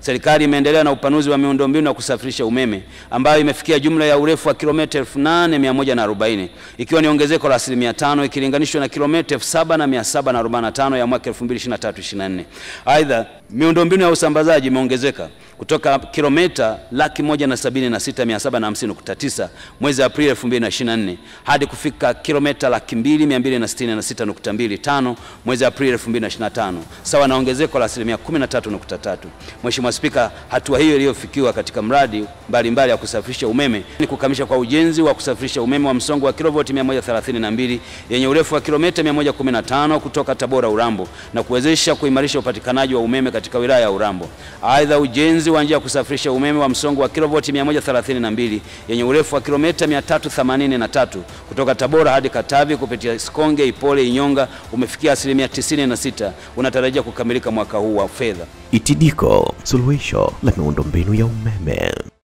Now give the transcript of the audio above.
Serikali imeendelea na upanuzi wa miundombinu ya kusafirisha umeme ambayo imefikia jumla ya urefu wa kilomita 8140 ikiwa ni ongezeko la 5% ikilinganishwa na kilomita 7745 ya mwaka 2023-24. Aidha, miundombinu ya usambazaji imeongezeka kutoka kilomita 176,750.9 mwezi Aprili 2024 hadi kufika kilomita 2,266.25 mwezi Aprili 2025, sawa na ongezeko la 13.3%. Mheshimiwa Spika, hatua hiyo iliyofikiwa katika mradi mbalimbali ya kusafirisha umeme ni kukamilisha kwa ujenzi wa kusafirisha umeme wa msongo wa kilovoti 132 yenye urefu wa kilomita 115 kutoka Tabora Urambo na kuwezesha kuimarisha upatikanaji wa umeme katika wilaya ya Urambo. Aidha, ujenzi wa njia ya kusafirisha umeme wa msongo wa kilovoti 132 yenye urefu wa kilomita 383 kutoka Tabora hadi Katavi kupitia Sikonge, Ipole, Inyonga umefikia 96%, unatarajia kukamilika mwaka huu wa fedha. ETDCO, suluhisho la miundombinu ya umeme.